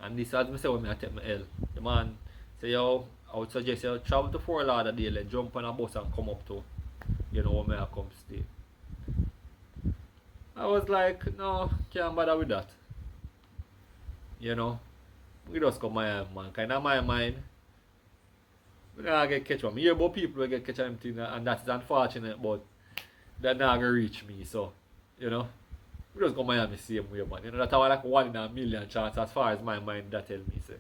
And this as me say when I take my L. The man say, yo, I would suggest you travel to Fort Lauderdale and jump on a bus and come up to, you know, where I come stay. I was like, no, can't bother with that. You know, we just come Miami, man. Kind of my mind. We don't get catch one. I hear about people who get catch anything, and that's unfortunate, but that not gonna reach me. So, you know, we just go Miami same way, man. You know, that's how like 1 in a million chance as far as my mind that tell me, say.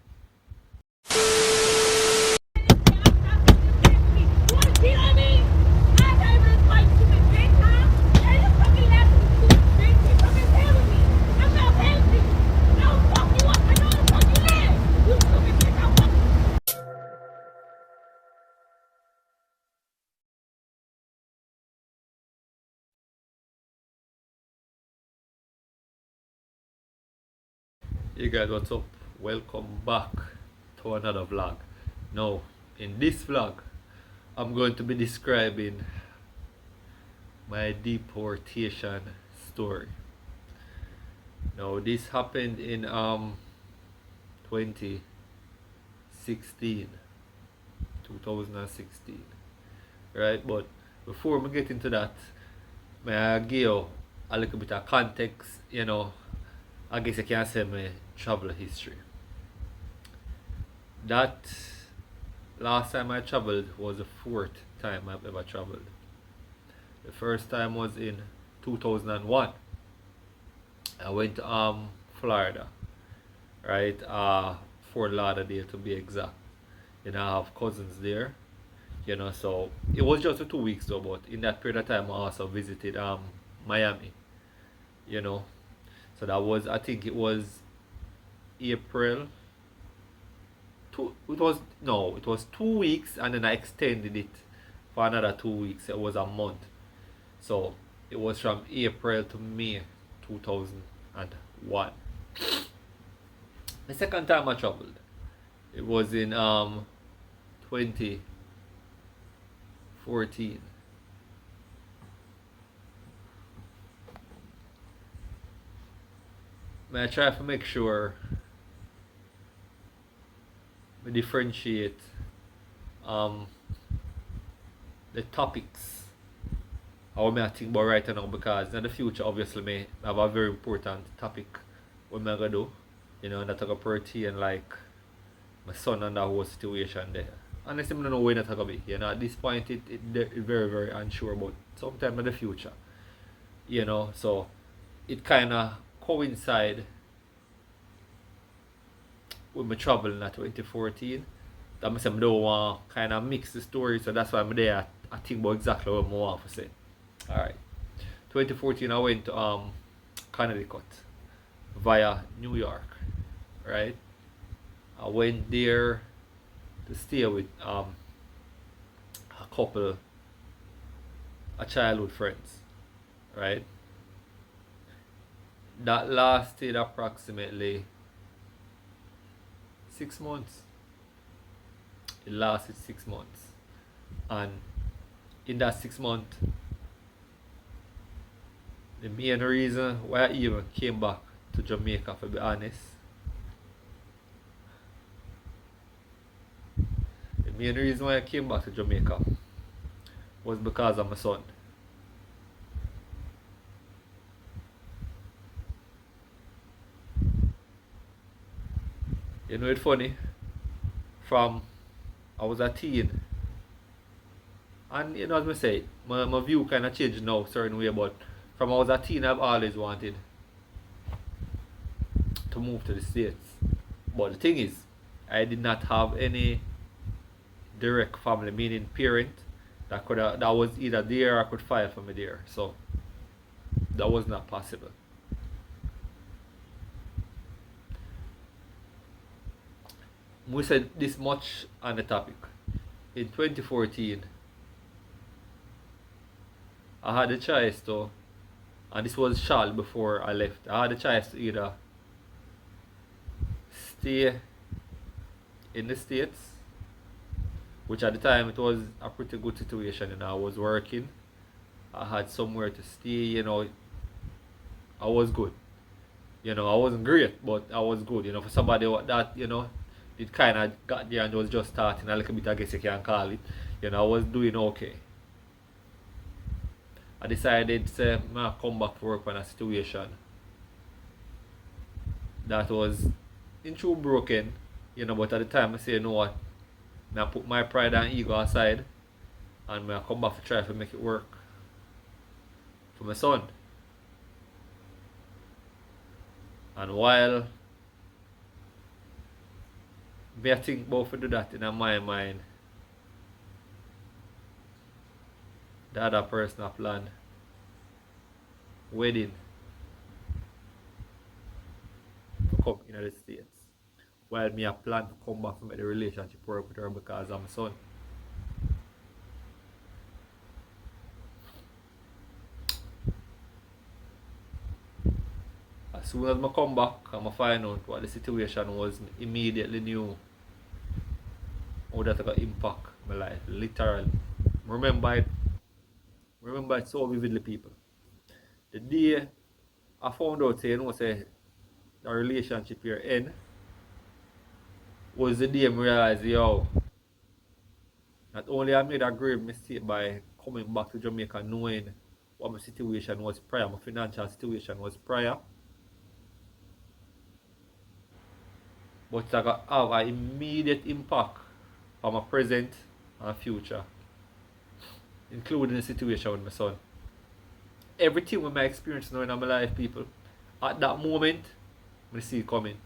Hey guys, what's up? Welcome back to another vlog. Now, in this vlog, I'm going to be describing my deportation story. Now, this happened in 2016, right? But before we get into that, may I give you a little bit of context, you know. I guess I can say my travel history. That last time I traveled was the fourth time I've ever traveled. The first time was in 2001. I went to Florida, right? Fort Lauderdale to be exact. You know, I have cousins there. You know, so it was just for 2 weeks though, but in that period of time I also visited Miami. You know. So that was, I think it was April. It was 2 weeks, and then I extended it for another 2 weeks. It was a month. So it was from April to May 2001. The second time I traveled, it was in 2014. I try to make sure we differentiate the topics how I think about right now, because in the future obviously may have a very important topic what I'm gonna do, you know, and that's gonna pertain like my son and that whole situation there. Honestly, I don't know when that's gonna be. You know, at this point it very, very unsure, but sometime in the future. You know, so it kinda coincide with my travel in 2014. That means I don't want to kind of mix the story, so that's why I'm there. I think about exactly what I want to say. Alright. 2014 I went to Connecticut via New York. Right? I went there to stay with a couple of childhood friends. Right? That lasted approximately 6 months. It lasted 6 months. And in that 6 months, the main reason why I even came back to Jamaica, to be honest, the main reason why I came back to Jamaica was because of my son. You know, it's funny. From I was a teen, and you know, as I say, my view kind of changed now, certain way. But from I was a teen, I've always wanted to move to the States. But the thing is, I did not have any direct family, meaning parent that was either there or could file for me there. So that was not possible. We said this much on the topic. In 2014, I had a choice to, and this was shortly before I left, I had a choice to either stay in the States, which at the time it was a pretty good situation, and I was working. I had somewhere to stay, you know, I was good. I wasn't great, but I was good. For somebody that, it kind of got there and was just starting a little bit, I guess you can call it. I was doing okay. I decided to come back to work on a situation that was in true broken, but at the time I say, you know what, I put my pride and ego aside and I come back to try to make it work for my son. And while I think about to do that in my mind, the other person I planned wedding to come in the States. While me I plan to come back to make the relationship work with her because I'm my son. As soon as I come back and I find out what the situation was, I immediately knew how that got impact my life, literally. Remember it so vividly, people. The day I found out, say the relationship here end, was the day I realized, not only I made a grave mistake by coming back to Jamaica knowing what my situation was prior, my financial situation was prior, but it got have an immediate impact on my present and future, including the situation with my son. Everything with my experience now in my life, people, at that moment, I see it coming.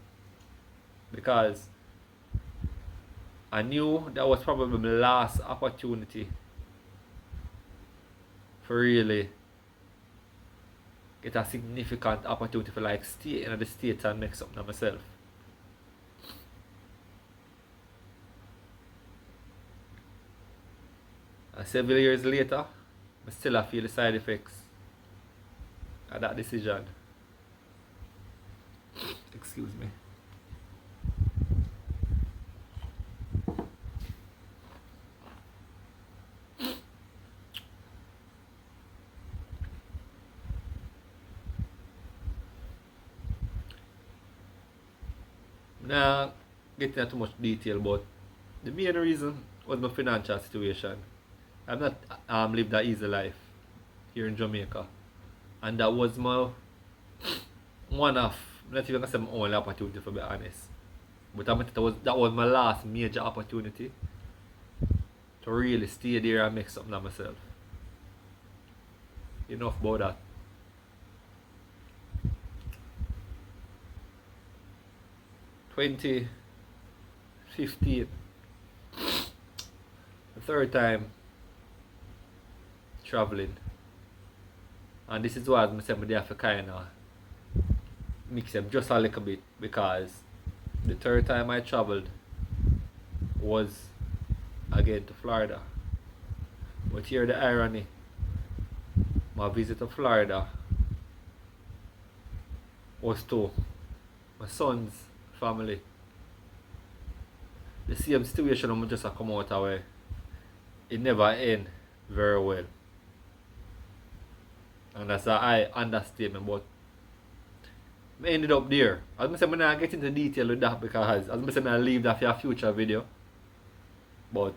Because I knew that was probably my last opportunity for really get a significant opportunity for like stay in the States and make something of myself. And several years later, I still feel the side effects of that decision. Excuse me. Now, getting into too much detail, but the main reason was my financial situation. I've not lived that easy life here in Jamaica, and that was my one of, not even gonna say my only opportunity, to be honest. But I mean, that was my last major opportunity to really stay there and make something of myself. Enough about that. (2015), the third time traveling, and this is why I said I have to kind of mix up just a little bit, because the third time I traveled was again to Florida. But here the irony, my visit to Florida was to my son's family. The same situation I'm just come out of way. It never end very well. And that's an understatement, but I ended up there. As I said, I'm not get into detail with that because as I said, I'll leave that for a future video. But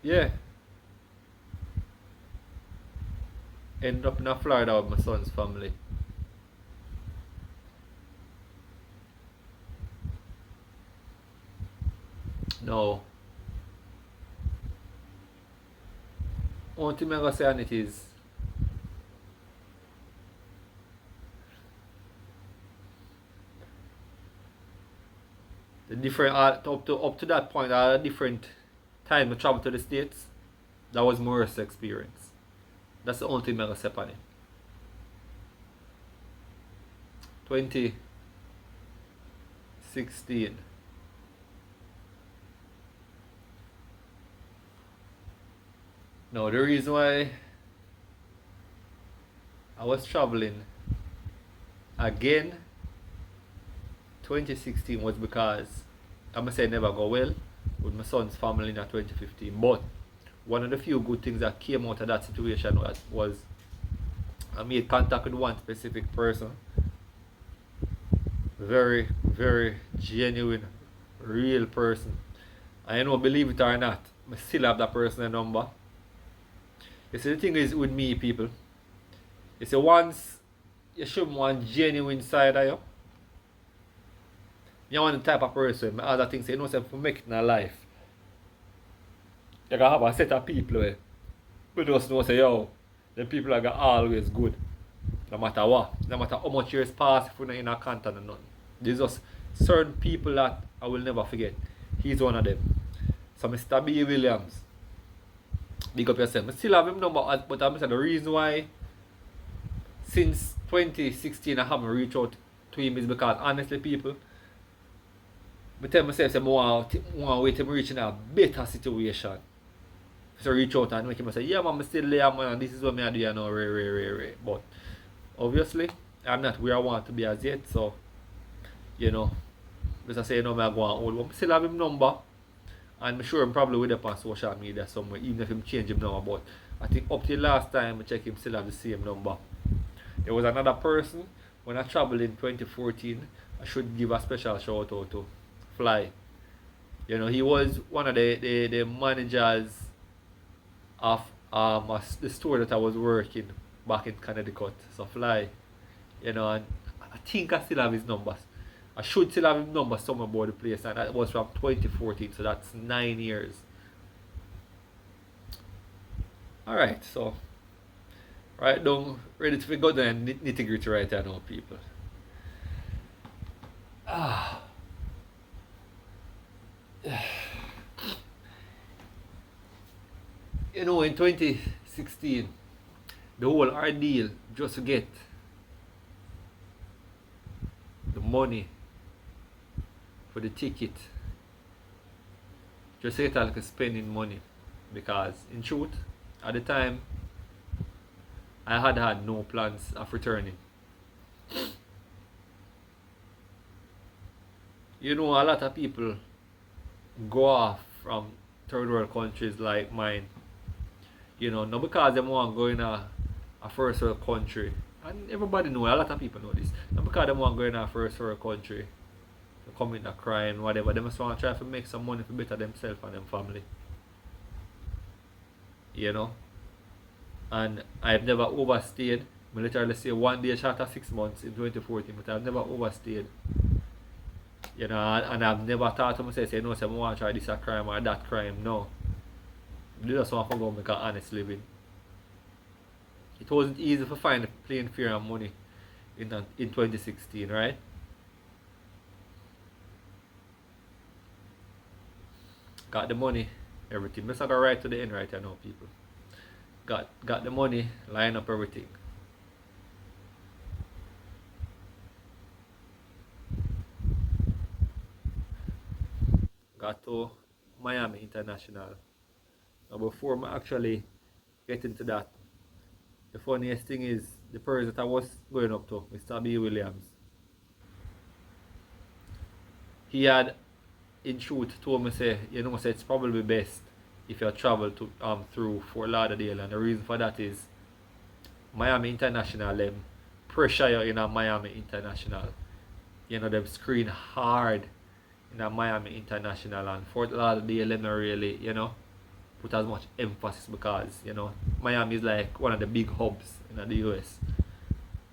yeah. Ended up in Florida with my son's family. No. One thing I'm going to say on it is, the different up to that point, at a different time I traveled to the States, that was my worst experience. That's the only thing I'm going to say on it. 2016. No, the reason why I was traveling again 2016 was because I'm going to say never go well with my son's family in 2015. But one of the few good things that came out of that situation was I made contact with one specific person Very, very genuine, real person. And you know, believe it or not, I still have that person's number. You see, the thing is with me, people, you see, once you show me one genuine side of you, you want the type of person, other things, you know, say, for making a life, you gotta have a set of people where we just know, say, yo, the people are always good. No matter what, no matter how much years pass, if we're not in a contact or nothing. There's just certain people that I will never forget. He's one of them. So Mr. B. Williams, big up yourself. I still have him number, but I'm saying the reason why since 2016 I haven't reached out to him is because honestly, people, I tell myself I want to wait till I reach in a better situation. So reach out and make him say, yeah man, I'm still there, man, this is what I do, you know, ray. But obviously, I'm not where I want to be as yet, so, you know, as I say, you know, I'm going old, but I still have him number, and I'm sure I'm probably with up on social media somewhere, even if him change him number, but I think up till last time I check him still have the same number. There was another person, when I traveled in 2014, I should give a special shout out to Fly. You know, he was one of the managers of the store that I was working back in Connecticut. So Fly, you know, and I think I still have his numbers. I should still have his numbers somewhere about the place, and that was from 2014, so that's 9 years. Alright, so right down, ready to go down nitty gritty right now, people. You know, in 2016, the whole ordeal just to get the money for the ticket, just to get like spending money, because in truth, at the time, I had no plans of returning. You know, a lot of people go off from third world countries like mine, you know, not because they want to go in a first world country, and everybody know, a lot of people know this, not because they want to go in a first world country to commit a crime, whatever, they just want to try to make some money for better themselves and them family, you know. And I've never overstayed. I literally say 1 day short of 6 months in 2014, but I've never overstayed. You know, and I've never thought to myself, say, no, say, I want to try this a crime or that crime. No. I just want to go make an honest living. It wasn't easy to find plain fear and money in 2016, right? Got the money, everything. Let's not go right to the end right now, people. Got the money, line up everything. Got to Miami International. Now before I actually get into that, the funniest thing is the person that I was going up to, Mr. B. Williams. He had in truth told me, say, you know, say it's probably best if you travel to through Fort Lauderdale, and the reason for that is Miami International, them pressure you in a Miami International. You know, them screen hard in a Miami International, and Fort Lauderdale them not really, you know, put as much emphasis because, you know, Miami is like one of the big hubs in the US.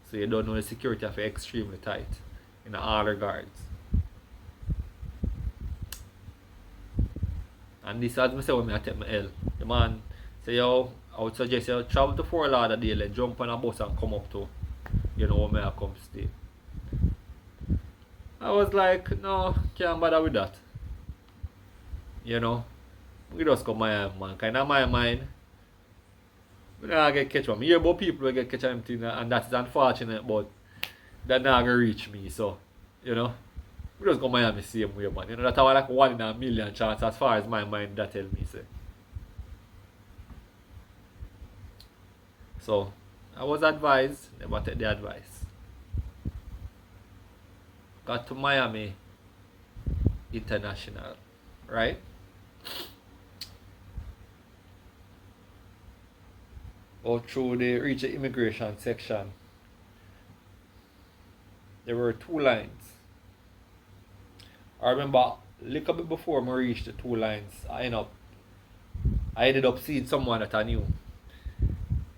So you don't know, the security of it extremely tight in all regards. And this as I say when I take my L. The man say, yo, I would suggest you travel to Fort Lauderdale and jump on a bus and come up to, you know, where I come stay. I was like, no, can't bother with that. You know, we just come Miami, man. Kind of my mind, we don't get catch one. I hear about people who get catch anything, and that is unfortunate, but that not gonna reach me. So, you know, we just go Miami same way, man. You know, that's like 1 in a million chance as far as my mind that tell me, say. So, I was advised, never take the advice. Got to Miami International, right? Go through the reach the immigration section. There were 2 lines. I remember a little bit before I reached the two lines, I ended up seeing someone that I knew.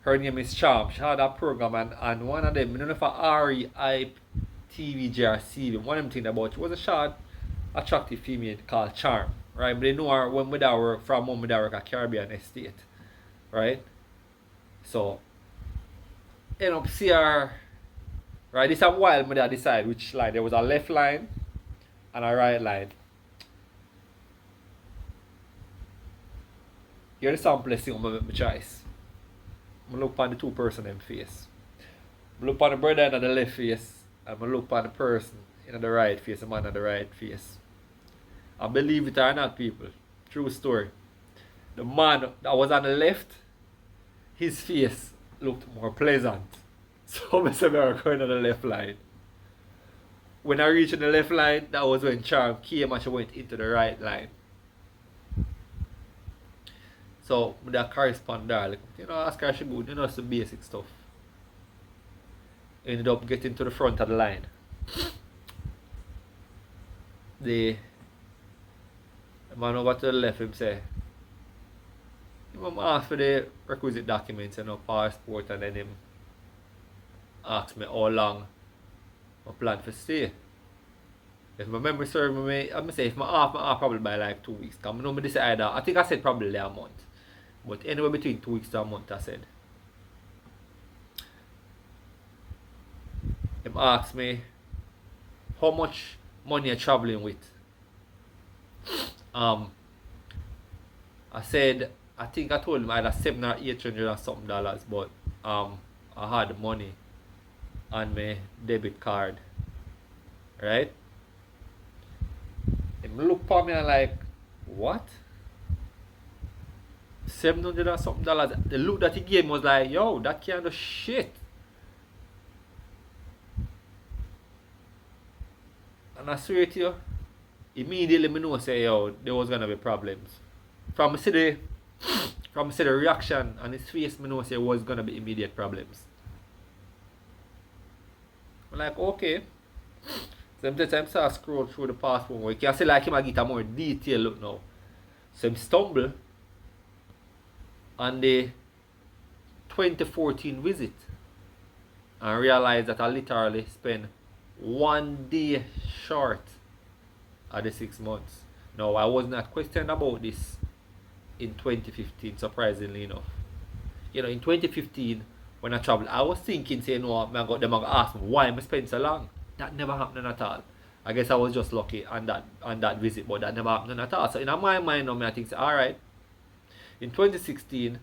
Her name is Charm. She had a program, and one of them, I don't know if REI TVG or CV, one of them thing about she was a short, attractive female called Charm. Right? But they know her when we work from when we work at Caribbean Estate. Right? So end up see her. Right, this a while I decide which line. There was a left line and a right line. Here the simplest thing I'm gonna make my choice. I'm gonna look on the two person in face. I look on the brother in the left face, and I look on the person in the right face, the man in the right face. And believe it or not, people, true story. The man that was on the left, his face looked more pleasant. So I said I was going on the left line. When I reached the left line, that was when Charm came and she went into the right line. So with that correspond there, like, ask her she good, it's the basic stuff. Ended up getting to the front of the line. The man over to the left, him say, him ask for the requisite documents, passport, and then him ask me how long I plan for stay. If my memory serves me, I'm say if my off probably by like 2 weeks. Because I know me decide I think I said probably a month. But anywhere between 2 weeks to a month I said. Him asked me how much money you're traveling with. I said I think I told him either $700 or $800 or something dollars, but I had money on my debit card. Right? Him look for me and like, what? $700 or something dollars. The look that he gave me was like, yo, that kind of shit. And I swear to you, immediately I know say, yo, there was gonna be problems. From see the reaction on his face, I know say there was gonna be immediate problems. I'm like, okay. Sometimes I scroll through the passport where you can see like him get a more detailed look now. So him stumble on the 2014 visit and realize that I literally spent 1 day short of the 6 months. Now I was not questioned about this in 2015, surprisingly enough. In 2015 when I traveled, I was thinking, say, them gonna ask me why I spent so long. That never happened at all. I guess I was just lucky on that visit, but that never happened at all. So in my mind now, I think, alright, in 2016,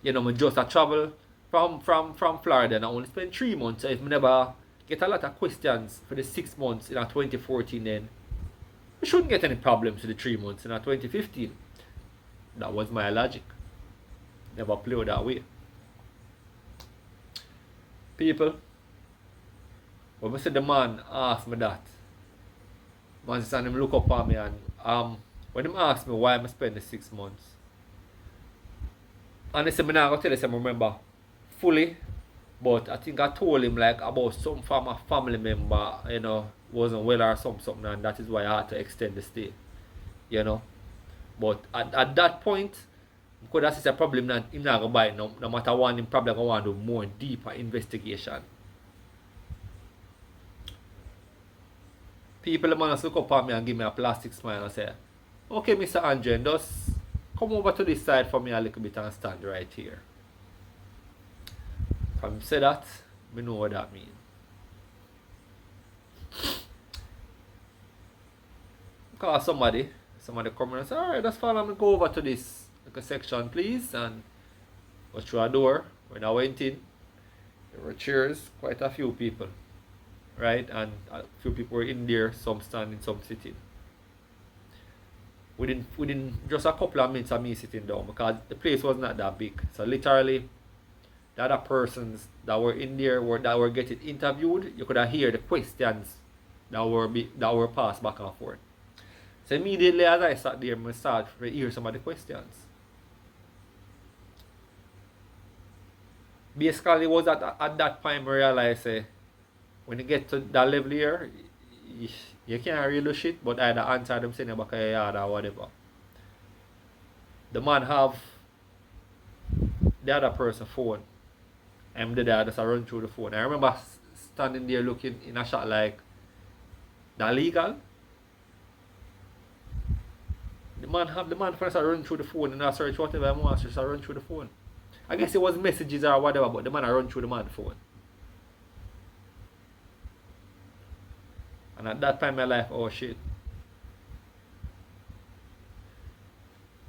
I just travel from Florida and I only spent 3 months. So if I never get a lot of questions for the 6 months in 2014, then we shouldn't get any problems for the 3 months in 2015. That was my logic. Never played that way. People, when I said the man asked me that, man said him look up at me and when him asked me why I spend the 6 months, and I said I'm not going to tell you I remember fully, but I think I told him like about some from a family member, wasn't well or something, and that is why I had to extend the stay. But at that point, because that's a problem that him not gonna buy it no matter what, him probably gonna want to do more deeper investigation. People must look up at me and give me a plastic smile and say, okay, Mr. Andre, just come over to this side for me a little bit and stand right here. From say that, we know what that means. Because somebody come and say, alright, just follow me, go over to this section please, and go through a door. When I went in, there were chairs, quite a few people, right? And a few people were in there, some standing, some sitting. Within just a couple of minutes of me sitting down, because the place was not that big. So literally, the other persons that were in there that were getting interviewed, you could hear the questions that were passed back and forth. So immediately as I sat there, I started to hear some of the questions. Basically, it was at that point I realized when you get to that level here, you can't really do shit, but either answer them send you back of your yard or whatever. The man have the other person's phone. And the dad just run through the phone. I remember standing there looking in a shot like, that legal? The man first run through the phone and I search whatever I want, just run through the phone. I guess it was messages or whatever, but the man run through the man's phone. And at that time I like, oh shit.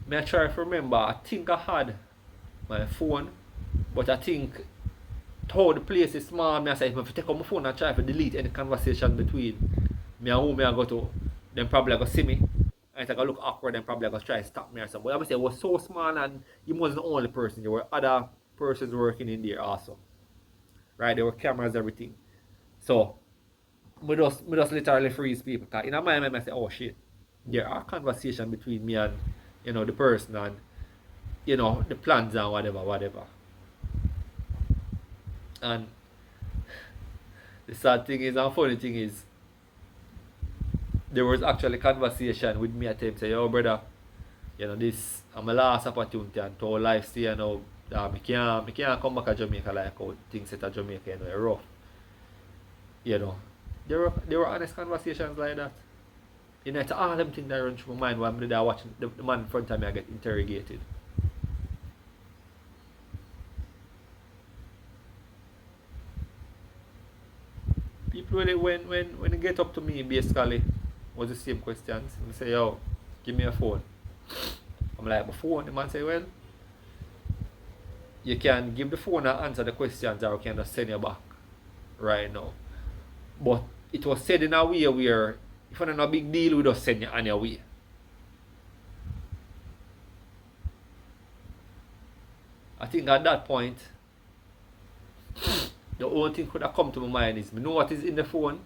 Me I try to remember, I think I had my phone, but I think how the place is small, me I say if I take out my phone and try to delete any conversation between me and who me I go to, then probably I go see me. And it's like I look awkward and probably I go try to stop me or something. But obviously it was so small and you wasn't the only person. There were other persons working in there also. Right? There were cameras, everything. So we just literally freeze people. Cause in my mind I say, oh shit, there are conversations between me and the person and the plans and whatever. And the sad thing is, and funny thing is, there was actually conversation with me at times say, yo brother, this I'm my last opportunity and to life stay now. I can't come back to Jamaica like how things set at Jamaica, rough. There were honest conversations like that. It's all them things that run through my mind while I'm there watching the man in front of me I get interrogated. People when they get up to me basically was the same questions. They say, yo, give me a phone. I'm like, my phone? The man say, well, you can give the phone and answer the questions or I can just send you back right now. But it was said in a way where if it's not a big deal, we just send you on your way. I think at that point, the only thing could have come to my mind is, I know what is in the phone,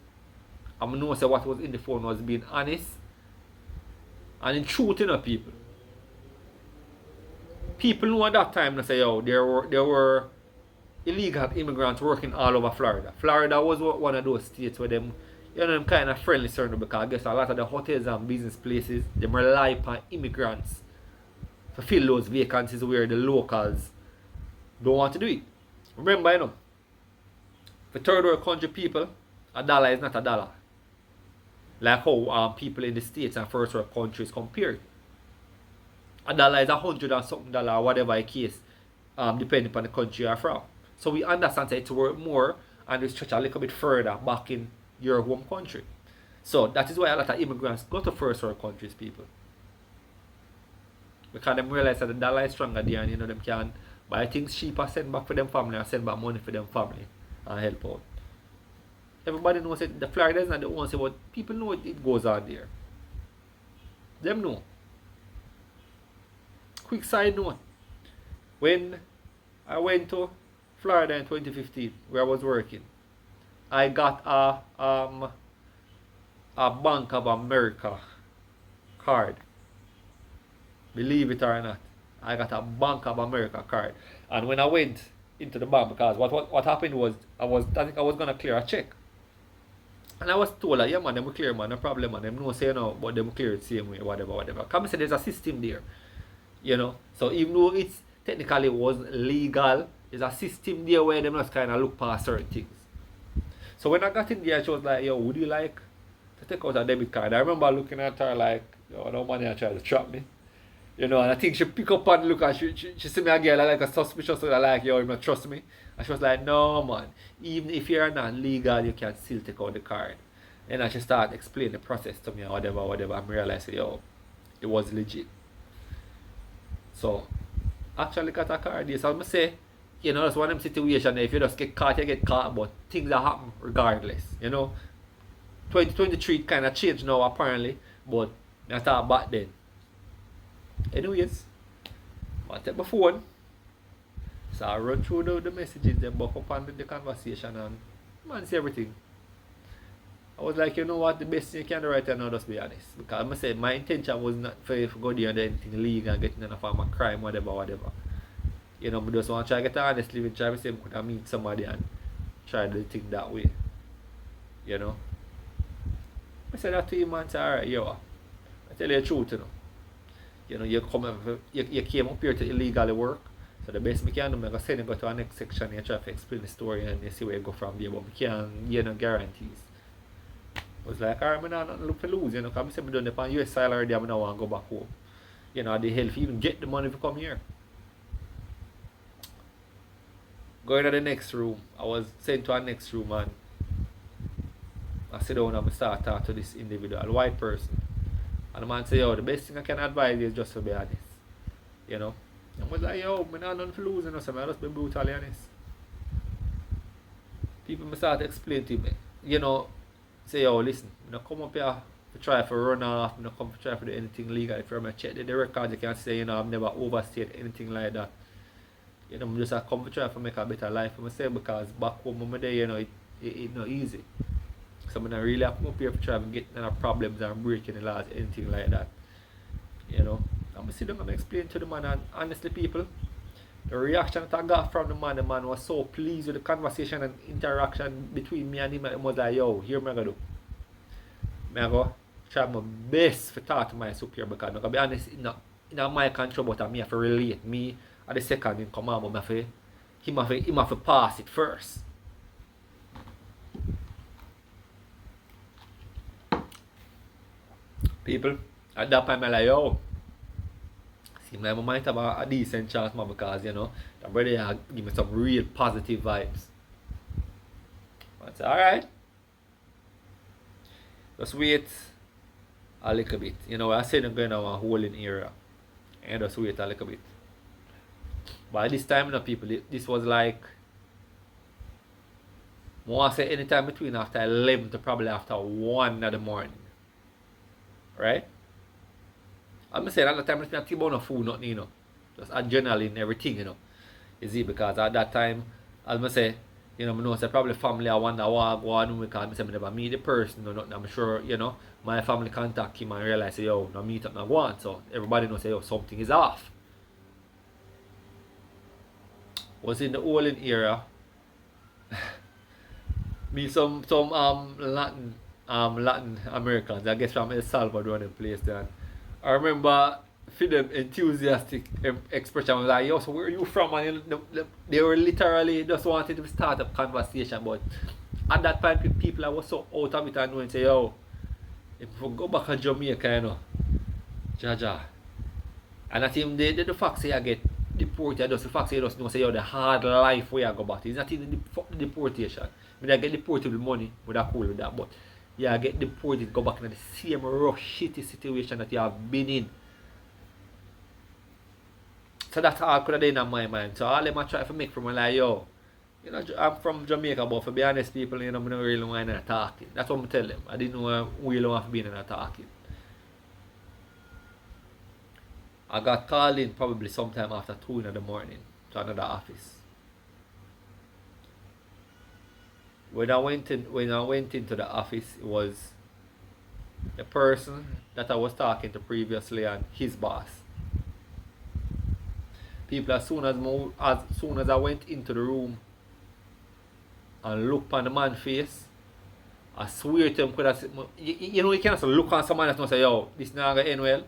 and I know say what was in the phone was being honest, and in truth, people. People know at that time, they say, yo, there were illegal immigrants working all over Florida. Florida was one of those states where them kind of friendly certain because I guess a lot of the hotels and business places, they rely upon immigrants to fill those vacancies where the locals don't want to do it. Remember, for third world country people, a dollar is not a dollar. Like how people in the States and first world countries compared. A dollar is $100 and something dollar, whatever the case, depending upon the country you're from. So we understand that it's worth more and we stretch a little bit further back in your home country. So that is why a lot of immigrants go to first world countries, people. Because they realize that the dollar is stronger there and them can buy things cheaper, send back for them family or send back money for them family and help out. Everybody knows that the Florida is not the only, but people know it goes on there. Them know. Quick side note. When I went to Florida in 2015, where I was working, I got a Bank of America card. Believe it or not, I got a Bank of America card. And when I went into the bank, because what happened was I think I was gonna clear a check. And I was told like, yeah man, them will clear man, no problem man. Them no say no, but them clear it same way, whatever. Come and say there's a system there. So even though it's technically wasn't legal, there's a system there where them just kinda look past certain things. So when I got in there, she was like, yo, would you like to take out a debit card? I remember looking at her like, yo, no money, I tried to trap me. And I think she pick up and look and she see me again like a suspicious, so like, yo, you don't trust me? And she was like, no man, even if you're not legal, you can still take out the card. And she started explaining the process to me or whatever. I realized, yo, it was legit. So, actually got a card. Yes, I'm say, that's one of them situations. If you just get caught, you get caught, but things that happen regardless. 2023 kind of changed now apparently, but I thought back then. Anyways, I take my phone, so I run through the messages, then buck up on the conversation and man see everything. I was like, you know what, the best thing you can do right now, just be honest. Because I said my intention was not for you to go there and do anything illegal and get in a form of crime, whatever. I just want to try to get honest living, try to say I could meet somebody and try to do the thing that way. I said that to him and said, alright, yo, I tell you the truth, you came up here to illegally work. So the best I can do, I'm going to send you go to the next section and try to explain the story and you see where you go from there. But I can't give no guarantees. I was like, alright, I'm not look to lose, because I said I'm done upon US soil already, I don't want to go back home. The hell if you even get the money to come here. Going to the next room, I was sent to a next room and I sit down and I start talking to this individual, a white person. And the man say, yo, the best thing I can advise you is just to be honest. And I was like, yo, I'm not nothing to lose, so I just be brutally honest. People start to explain to me, say, yo, listen, I'm not come up here to try for run off, I'm not come to try for do anything legal. If you're check the records, you can say, I've never overstayed anything like that. I'm just come to try to make a better life for myself because back home over there, it's not easy. So I'm not really come up here to try and get problems and breaking the laws, anything like that. I'm going to sit down and explain to the man, and honestly, people, the reaction that I got from the man was so pleased with the conversation and interaction between me and him. It was like, yo, here I'm going to do. I'm going to try my best to talk to my superior because I'm going to be honest, it's not my control, but I have to relate. Me at the second in command, but he have to pass it first. People, at that time, I'm like, yo, seems like I might have a decent chance, man, because, the brother give me some real positive vibes. I said, alright. Just wait a little bit. I said I'm going to a holding area. And just wait a little bit. By this time, people, this was like, I want to say anytime between after 11 to probably after 1 in the morning. Right? I'm saying at the time, I didn't think about no food, nothing, Just adrenaline, everything, You see, because at that time, as I say, I know say probably family, I wonder what I go on because I say I never meet the person, nothing. I'm sure, my family contact him and realize, say, yo, no meet up, no go on. So everybody knows, say, yo, something is off. Was in the Olin era. Me some Latin Americans, I guess from El Salvador and place there. I remember for them enthusiastic expression was like, yo, so where are you from? And they were literally just wanted to start a conversation, but at that time people I was so out of it and knowing say, yo, if we go back to Jamaica, Jaja. And I think the fact say I get deported, just the fact say you just know say, yo, the hard life where I go back. It's not even the deportation. I mean, I get deported with money, would have cool with that, but yeah, I get deported, go back in the same rough, shitty situation that you have been in. So that's all I could have done in my mind. So all I try to make from my like, yo, I'm from Jamaica, but to be honest, people, I don't really want to talk. That's what I'm telling them. I didn't really want to be in a talking. I got called in probably sometime after 2 in the morning to another office. When I went into the office, it was the person that I was talking to previously and his boss. People, as soon as I went into the room and looked on the man's face, I swear to him, you can't look on someone that's not say, yo, this not gonna end well.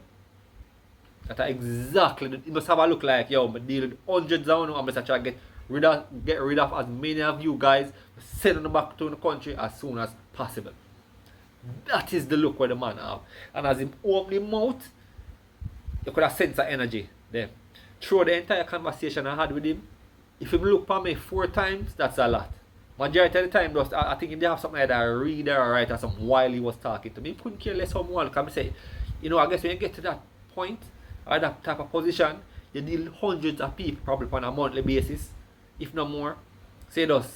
That's exactly, it must have a look like, yo, I deal with hundreds of them, I'm just trying to get rid of as many of you guys, send them back to the country as soon as possible. That is the look where the man have. And as he opened his mouth, you could have sensed the energy there. Through the entire conversation I had with him, if he look at me 4 times, that's a lot. Majority of the time, I think if they have something like that, a reader or writer, something while he was talking to me, he couldn't care less how much. Because I say, I guess when you get to that point, or that type of position, you deal with hundreds of people probably on a monthly basis, if not more. Say just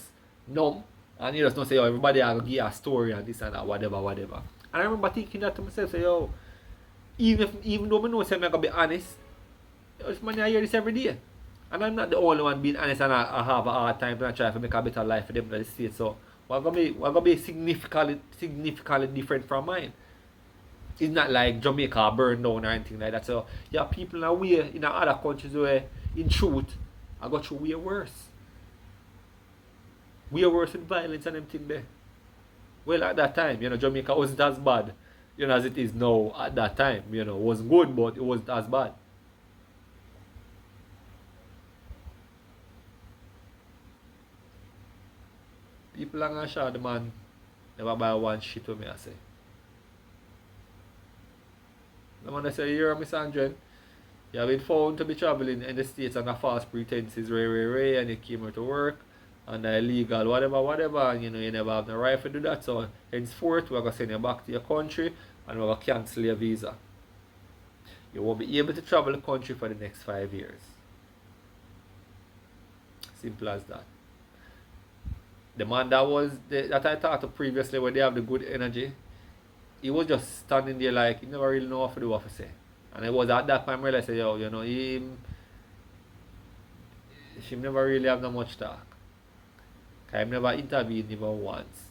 numb, and you just don't say, oh, everybody will give you a story and this and that, whatever. And I remember thinking that to myself, say, yo, even though I know I'm going to be honest, I hear this every day. And I'm not the only one being honest, and I have a hard time to try to make a better life for them in the States. So we're gonna be significantly different from mine. It's not like Jamaica burned down or anything like that. So yeah, people in other countries where in truth I got through way worse. Way worse with violence and everything there. Well, at that time, Jamaica wasn't as bad, as it is now at that time. It wasn't good, but it wasn't as bad. People lang nga siya, the man, never buy one shit with me, I say. The man I say, you're Miss Andren, you have been found to be traveling in the States under false pretenses, ray, and you came here to work, and illegal, whatever, and you never have the right to do that, so henceforth, we're going to send you back to your country, and we're going to cancel your visa. You won't be able to travel the country for the next 5 years. Simple as that. The man that I talked to previously, when they have the good energy, he was just standing there like he never really know what to do, what to say. And it was at that time where I said, he never really have that much talk. I never intervened even once.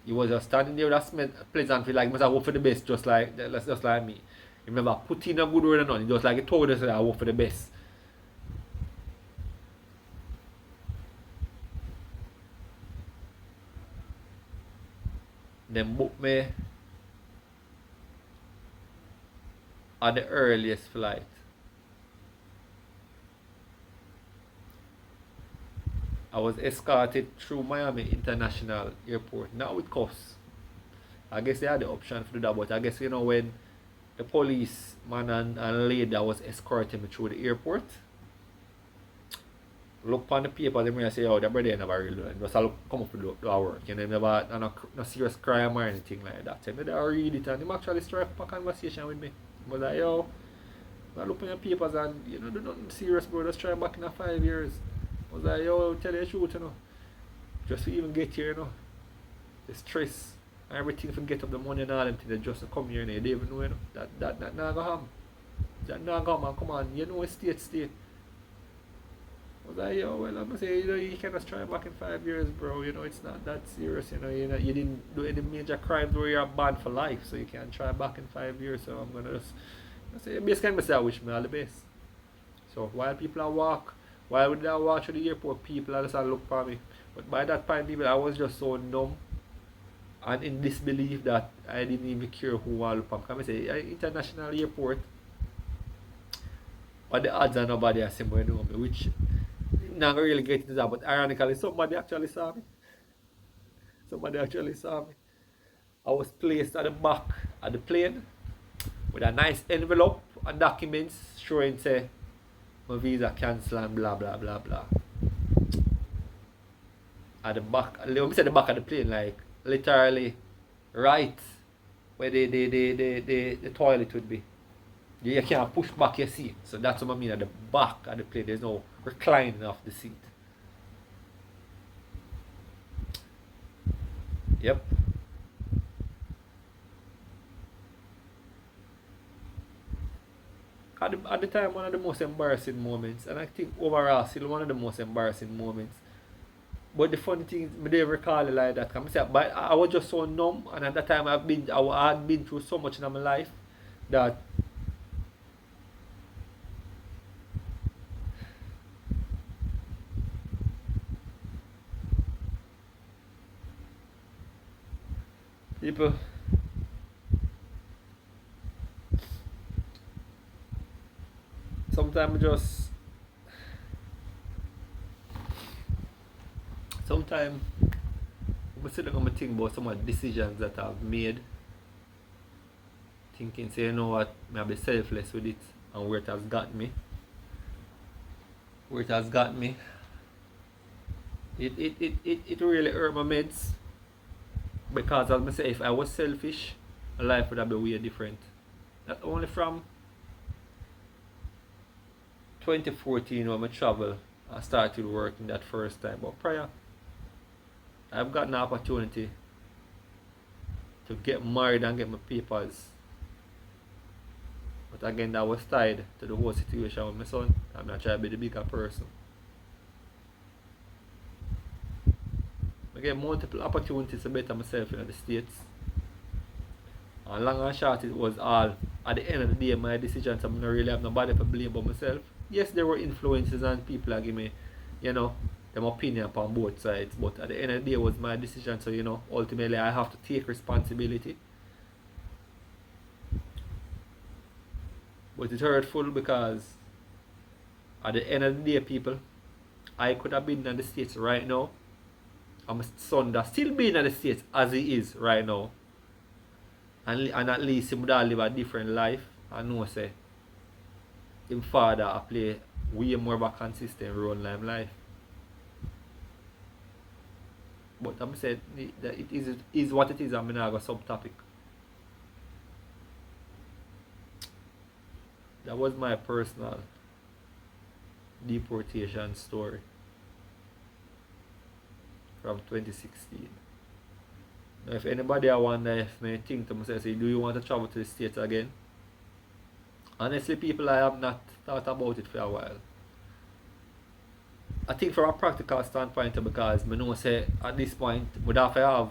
He was just standing there with that pleasant feel like, I hope for the best, just like me. He never put in a good word or nothing. Just like he told us that I hope for the best. Then booked me at the earliest flight. I was escorted through Miami International Airport, not with cuffs. I guess they had the option to do that, but I guess when the police man and lady that was escorting me through the airport, look on the paper, they may say, their brother never really do it. Just come up with do our work. Never no serious crime or anything like that. And they read it and they actually strike up a conversation with me. I was like, I look on your papers and do nothing serious, bro. Just try back in 5 years. I was like, tell you the truth, Just to even get here, the stress and everything to get up the money and all them things, just to come here, they don't even know, that not gonna happen. That not gonna happen, come on, it's state. I was like, well, I'm gonna say, you can just try back in 5 years, bro. It's not that serious. You didn't do any major crimes where you're banned for life, so you can't try back in 5 years. So I'm gonna say, basically, I wish me all the best. So while people are walk through the airport, people are just look for me. But by that time, people, I was just so numb and in disbelief that I didn't even care who I look for. Because I say, international airport, but the odds are nobody has seen me, which not really get into that, but ironically, somebody actually saw me. I was placed at the back of the plane with a nice envelope and documents showing say my visa cancelled and blah blah blah blah. At the back, let me say the back of the plane, like literally right where the toilet would be. You can't push back your seat. So that's what I mean at the back of the plane. There's no reclining of the seat. Yep. At the time, one of the most embarrassing moments, and I think overall still one of the most embarrassing moments. But the funny thing is, I didn't recall it like that. But I was just so numb, and at that time I had been through so much in my life that people sometimes I sit down and think about some of the decisions that I've made, thinking say, what, I'll be selfless with it and where it has got me. It really hurt my meds. Because as I say, if I was selfish, my life would have been way different. Not only from 2014 when I traveled and started working that first time, but prior, I've got an opportunity to get married and get my papers. But again, that was tied to the whole situation with my son. I'm not trying to be the bigger person. I get multiple opportunities to better myself in the States. And long and short, it was all, at the end of the day, my decisions. I'm not really have nobody to blame but myself. Yes, there were influences and people that give me, them opinion upon both sides. But at the end of the day, it was my decision. So, you know, ultimately I have to take responsibility. But it's hurtful because at the end of the day, people, I could have been in the States right now. And my son that still being in the States as he is right now. And at least he would have live a different life. I know say him father I play way more of a consistent role in his life. But I'm saying that it is what it is. I'm not going to subtopic. That was my personal deportation story from 2016. Now, if anybody I wonder if may think to myself, say, do you want to travel to the States again? Honestly, people, I have not thought about it for a while. I think from a practical standpoint, because I know say at this point, would have to have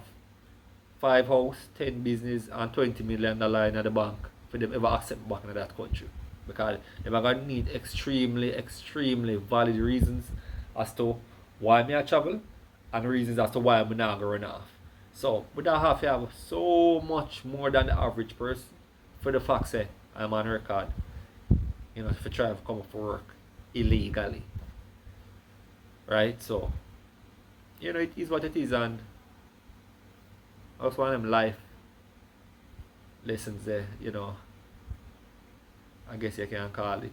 5 house, 10 business, and $20 million in the bank for them ever accept back in that country. Because they're going to need extremely, extremely valid reasons as to why me I travel and reasons as to why I'm not going to run off. So, we don't have to have so much more than the average person for the fact say I'm on record, you know, if I try to come up for work illegally. Right? So, you know, it is what it is, and that's one of them life lessons there, you know, I guess you can call it.